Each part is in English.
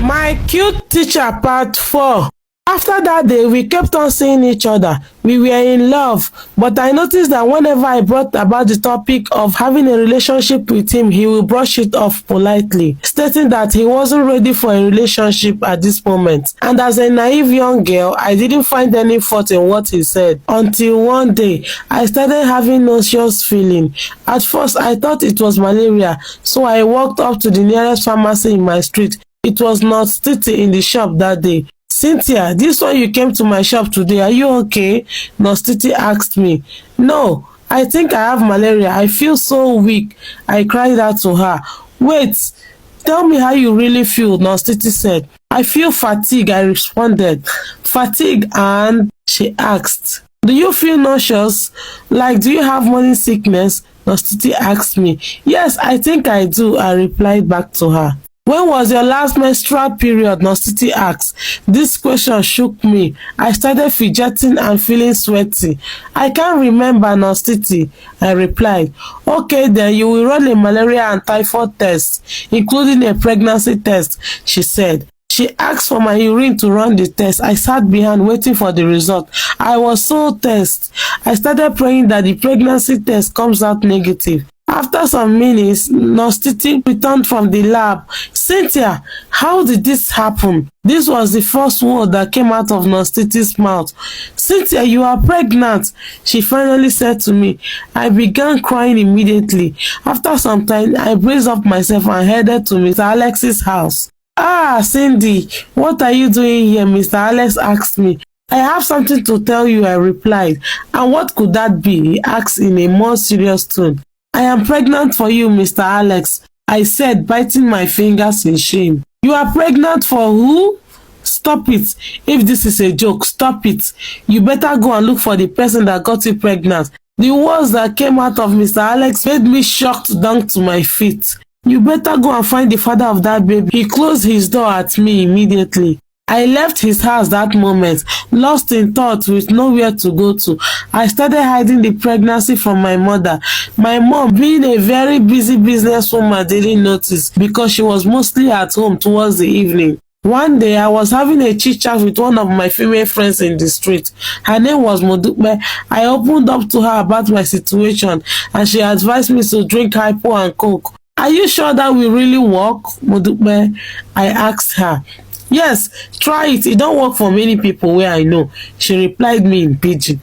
My cute teacher part 4. After that day, we kept on seeing each other. We were in love, but I noticed that whenever I brought about the topic of having a relationship with him, he will brush it off politely, stating that he wasn't ready for a relationship at this moment. And as a naive young girl, I didn't find any fault in what he said. Until one day, I started having nauseous feeling. At first, I thought it was malaria, so I walked up to the nearest pharmacy in my street. It was not Titi in the shop that day. Cynthia, this one you came to my shop today, are you okay? Nurse Titi asked me. No, I think I have malaria. I feel so weak. I cried out to her. Wait, tell me how you really feel, Nurse Titi said. I feel fatigue, I responded. Fatigue, and she asked. Do you feel nauseous? Like, do you have morning sickness? Nurse Titi asked me. Yes, I think I do, I replied back to her. When was your last menstrual period? Nurse Titi asked. This question shook me. I started fidgeting and feeling sweaty. I can't remember, Nurse Titi, I replied. Okay, then you will run a malaria and typhoid test, including a pregnancy test, she said. She asked for my urine to run the test. I sat behind waiting for the result. I was so tense. I started praying that the pregnancy test comes out negative. After some minutes, Nurse Titi returned from the lab. Cynthia, how did this happen? This was the first word that came out of Nurse Titi's mouth. Cynthia, you are pregnant, she finally said to me. I began crying immediately. After some time, I braced up myself and headed to Mr. Alex's house. Ah, Cindy, what are you doing here? Mr. Alex asked me. I have something to tell you, I replied. And what could that be? He asked in a more serious tone. I am pregnant for you, Mr. Alex, I said, biting my fingers in shame. You are pregnant for who? Stop it. If this is a joke, stop it. You better go and look for the person that got you pregnant. The words that came out of Mr. Alex made me shocked down to my feet. You better go and find the father of that baby. He closed his door at me immediately. I left his house that moment, lost in thought with nowhere to go to. I started hiding the pregnancy from my mother. My mom, being a very busy businesswoman, didn't notice because she was mostly at home towards the evening. One day, I was having a chit-chat with one of my female friends in the street. Her name was Modupe. I opened up to her about my situation and she advised me to drink hypo and coke. Are you sure that will really work, Modupe? I asked her. Yes, try it. It don't work for many people where I know, she replied me in pidgin.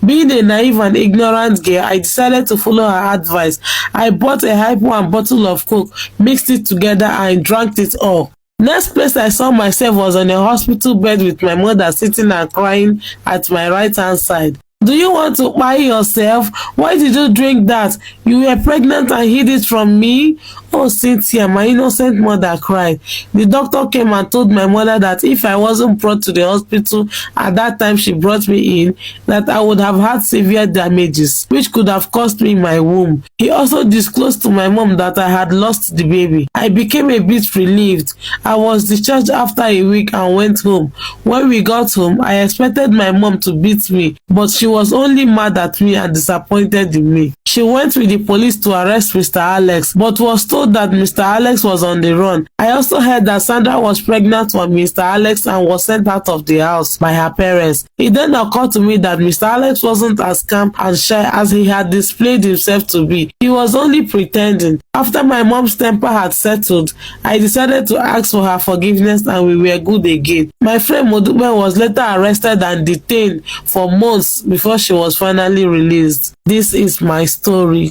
Being a naive and ignorant girl, I decided to follow her advice. I bought a hypo and bottle of coke, mixed it together and drank it all. Next place I saw myself was on a hospital bed with my mother sitting and crying at my right hand side. Do you want to buy yourself? Why did you drink that? You were pregnant and hid it from me? Oh, Cynthia, my innocent mother cried. The doctor came and told my mother that if I wasn't brought to the hospital at that time she brought me in, that I would have had severe damages, which could have cost me my womb. He also disclosed to my mom that I had lost the baby. I became a bit relieved. I was discharged after a week and went home. When we got home, I expected my mom to beat me, but she was only mad at me and disappointed in me. She went with the police to arrest Mr. Alex, but was told that Mr. Alex was on the run. I also heard that Sandra was pregnant for Mr. Alex and was sent out of the house by her parents. It then occurred to me that Mr. Alex wasn't as calm and shy as he had displayed himself to be. He was only pretending. After my mom's temper had settled, I decided to ask for her forgiveness and we were good again. My friend Modupe was later arrested and detained for months before she was finally released. This is my story.